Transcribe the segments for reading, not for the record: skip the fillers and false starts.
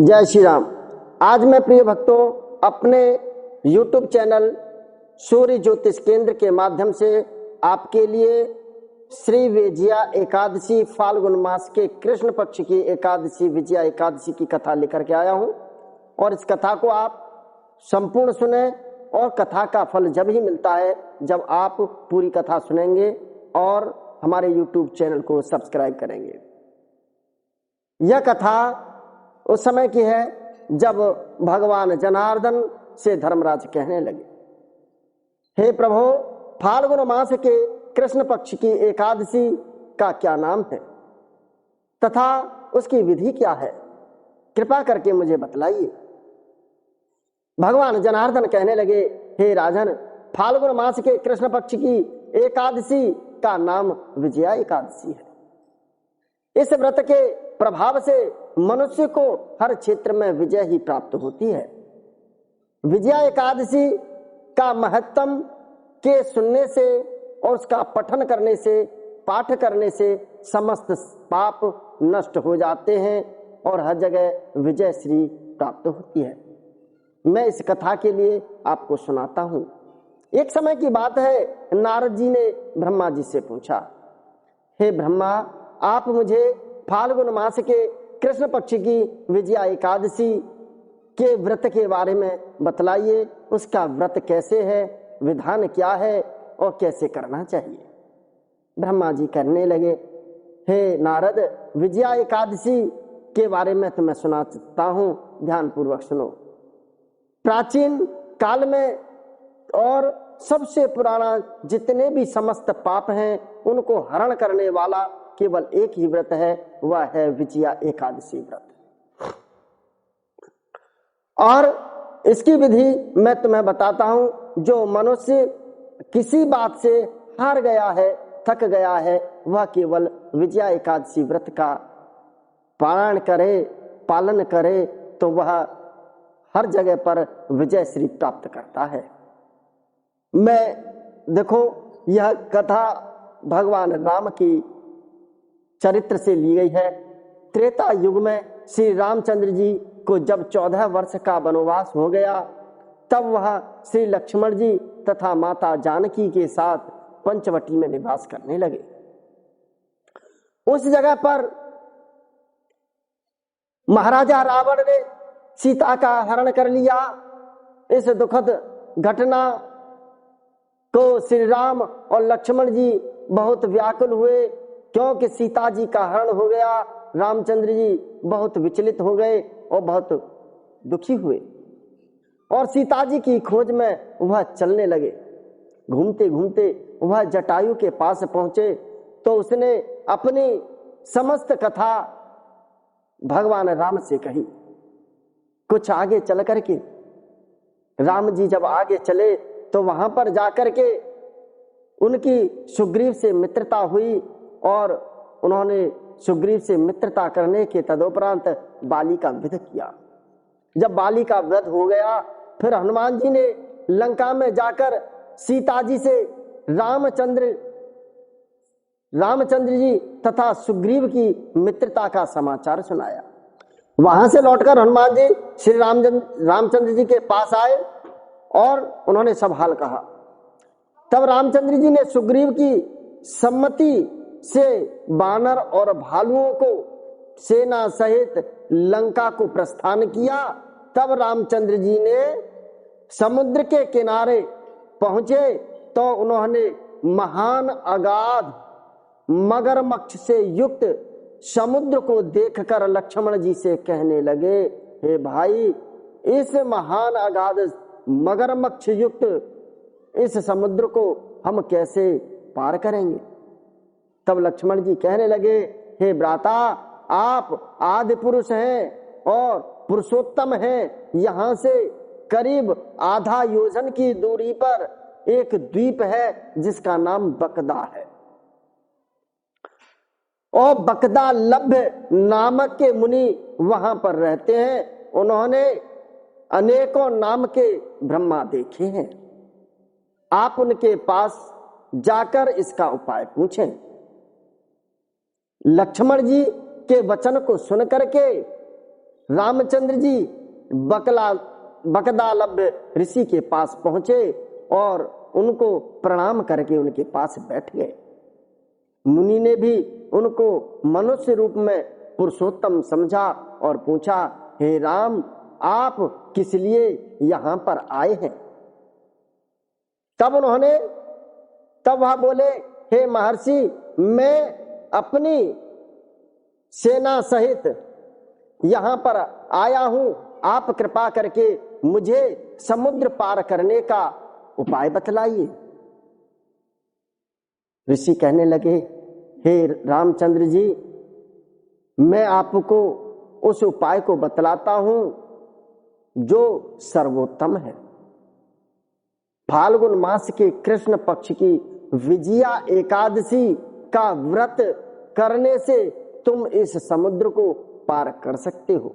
जय श्री राम। आज मैं प्रिय भक्तों अपने YouTube चैनल सूर्य ज्योतिष केंद्र के माध्यम से आपके लिए श्री विजया एकादशी फाल्गुन मास के कृष्ण पक्ष की एकादशी विजया एकादशी की कथा लेकर के आया हूं और इस कथा को आप संपूर्ण सुने और कथा का फल जब ही मिलता है जब आप पूरी कथा सुनेंगे और हमारे YouTube चैनल को सब्सक्राइब करेंगे। यह कथा उस समय की है जब भगवान जनार्दन से धर्मराज कहने लगे, हे प्रभु, फाल्गुन मास के कृष्ण पक्ष की एकादशी का क्या नाम है तथा उसकी विधि क्या है, कृपा करके मुझे बतलाइए। भगवान जनार्दन कहने लगे, हे राजन, फाल्गुन मास के कृष्ण पक्ष की एकादशी का नाम विजया एकादशी है। इस व्रत के प्रभाव से मनुष्य को हर क्षेत्र में विजय ही प्राप्त होती है। विजया एकादशी का महत्तम के सुनने से और उसका पठन करने से, पाठ करने से समस्त पाप नष्ट हो जाते हैं और हर जगह विजय श्री प्राप्त होती है। मैं इस कथा के लिए आपको सुनाता हूं। एक समय की बात है, नारद जी ने ब्रह्मा जी से पूछा, हे ब्रह्मा, आप मुझे फाल्गुन मास के कृष्ण पक्ष की विजया एकादशी के व्रत के बारे में बतलाइए। उसका व्रत कैसे है, विधान क्या है और कैसे करना चाहिए। ब्रह्मा जी करने लगे, हे नारद, विजया एकादशी के बारे में तुम्हें सुना सकता हूं, ध्यान पूर्वक सुनो। प्राचीन काल में और सबसे पुराना जितने भी समस्त पाप हैं उनको हरण करने वाला केवल एक ही व्रत है, वह है विजया एकादशी व्रत। और इसकी विधि मैं तुम्हें बताता हूं। जो मनुष्य किसी बात से हार गया है, थक गया है, वह केवल विजया एकादशी व्रत का पालन करे तो वह हर जगह पर विजय श्री प्राप्त करता है। देखो, यह कथा भगवान राम की चरित्र से ली गई है। त्रेता युग में श्री रामचंद्र जी को जब 14 वर्ष का वनवास हो गया, तब वह श्री लक्ष्मण जी तथा माता जानकी के साथ पंचवटी में निवास करने लगे। उस जगह पर महाराजा रावण ने सीता का हरण कर लिया। इस दुखद घटना को श्री राम और लक्ष्मण जी बहुत व्याकुल हुए, क्योंकि सीता जी का हरण हो गया। रामचंद्र जी बहुत विचलित हो गए और बहुत दुखी हुए और सीता जी की खोज में वह चलने लगे। घूमते घूमते वह जटायु के पास पहुंचे तो उसने अपनी समस्त कथा भगवान राम से कही। कुछ आगे चल करके राम जी जब आगे चले तो वहां पर जाकर के उनकी सुग्रीव से मित्रता हुई और उन्होंने सुग्रीव से मित्रता करने के तदुपरांत बाली का वध किया। जब बाली का वध हो गया, फिर हनुमान जी ने लंका में जाकर सीता जी से रामचंद्र जी तथा सुग्रीव की मित्रता का समाचार सुनाया। वहां से लौटकर हनुमान जी श्री रामचंद्र जी के पास आए और उन्होंने सब हाल कहा। तब रामचंद्र जी ने सुग्रीव की सम्मति से बानर और भालुओं को सेना सहित लंका को प्रस्थान किया। तब रामचंद्र जी ने समुद्र के किनारे पहुंचे तो उन्होंने महान अगाध मगरमच्छ से युक्त समुद्र को देखकर लक्ष्मण जी से कहने लगे, हे भाई, इस महान अगाध मगरमच्छ युक्त इस समुद्र को हम कैसे पार करेंगे। तब लक्ष्मण जी कहने लगे, हे भ्राता, आप आदि पुरुष हैं और पुरुषोत्तम हैं। यहां से करीब आधा योजन की दूरी पर एक द्वीप है जिसका नाम बकदा है और बकदा लभ्य नामक के मुनि वहां पर रहते हैं। उन्होंने अनेकों नाम के ब्रह्मा देखे हैं। आप उनके पास जाकर इसका उपाय पूछें। लक्ष्मण जी के वचन को सुन करके रामचंद्र जी बकदालभ्य ऋषि के पास पहुंचे और उनको प्रणाम करके उनके पास बैठ गए। मुनि ने भी उनको मनुष्य रूप में पुरुषोत्तम समझा और पूछा, हे राम, आप किस लिए यहां पर आए हैं? तब वह बोले, हे महर्षि, मैं अपनी सेना सहित यहां पर आया हूं। आप कृपा करके मुझे समुद्र पार करने का उपाय बतलाइए। ऋषि कहने लगे, हे रामचंद्र जी, मैं आपको उस उपाय को बतलाता हूं जो सर्वोत्तम है। फाल्गुन मास के कृष्ण पक्ष की विजया एकादशी का व्रत करने से तुम इस समुद्र को पार कर सकते हो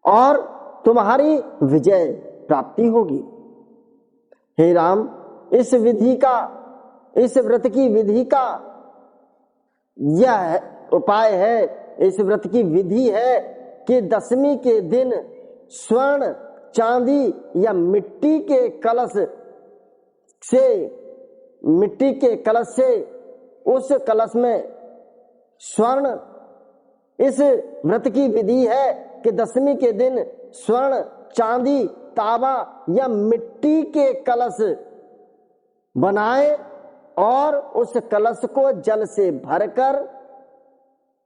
और तुम्हारी विजय प्राप्ति होगी। हे राम, इस व्रत की विधि का यह उपाय है, इस व्रत की विधि है कि दशमी के दिन स्वर्ण, चांदी या मिट्टी के कलश से उस कलश में स्वर्ण, इस व्रत की विधि है कि दशमी के दिन स्वर्ण, चांदी, तांबा या मिट्टी के कलश बनाए और उस कलश को जल से भरकर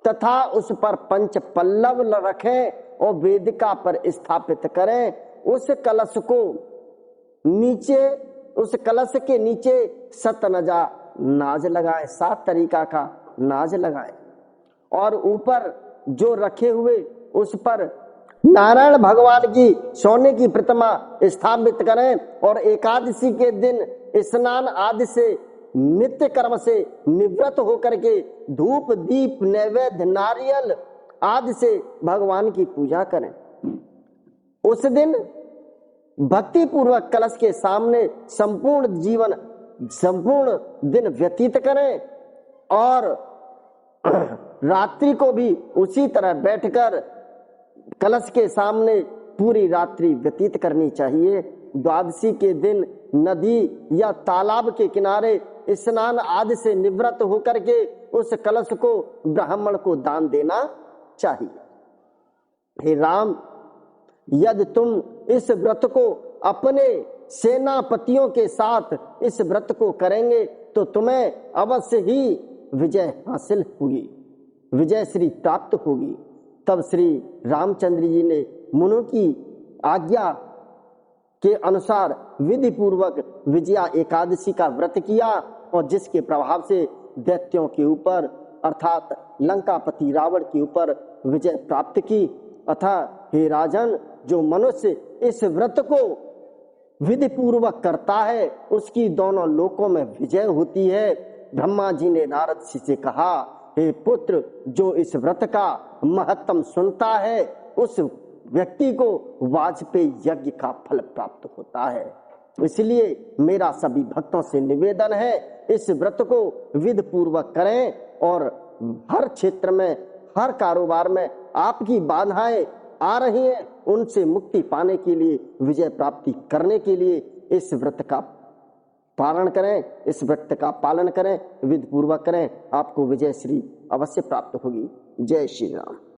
तथा उस पर पंच पल्लव रखें और वेदिका पर स्थापित करें। उस कलश के नीचे सतनजा नाज लगाएं, 7 तरीका का नाज लगाएं और ऊपर जो रखे हुए उस पर नारायण भगवान की सोने की प्रतिमा स्थापित करें और एकादशी के दिन स्नान आदि से नित्य कर्म से निवृत्त होकर के धूप, दीप, नैवेद्य, नारियल आदि से भगवान की पूजा करें। उस दिन भक्ति पूर्वक कलश के सामने संपूर्ण दिन व्यतीत करें और रात्रि को भी उसी तरह बैठकर कलश के सामने पूरी रात्रि व्यतीत करनी चाहिए। द्वादशी के दिन नदी या तालाब के किनारे स्नान आदि से निवृत्त होकर के उस कलश को ब्राह्मण को दान देना चाहिए। हे राम, यदि तुम इस व्रत को अपने सेनापतियों के साथ इस व्रत को करेंगे तो तुम्हें अवश्य ही विजय हासिल होगी, विजय श्री प्राप्त होगी। तब श्री रामचंद्र जी ने मुनि की आज्ञा के अनुसार विधि पूर्वक विजया एकादशी का व्रत किया और जिसके प्रभाव से दैत्यों के ऊपर अर्थात लंकापति रावण के ऊपर विजय प्राप्त की। अतः हे राजन, जो मनुष्य इस व्रत को विधि पूर्वक करता है उसकी दोनों लोकों में विजय होती है। ब्रह्मा जी ने नारद जी से कहा, हे पुत्र, जो इस व्रत का महत्तम सुनता है उस व्यक्ति को वाजपेयी यज्ञ का फल प्राप्त होता है। इसलिए मेरा सभी भक्तों से निवेदन है, इस व्रत को विधि पूर्वक करें और हर क्षेत्र में, हर कारोबार में आपकी बाधाएं आ रही हैं उनसे मुक्ति पाने के लिए, विजय प्राप्ति करने के लिए इस व्रत का पालन करें, इस व्रत का पालन करें, विधि पूर्वक करें, आपको विजय श्री अवश्य प्राप्त होगी। जय श्री राम।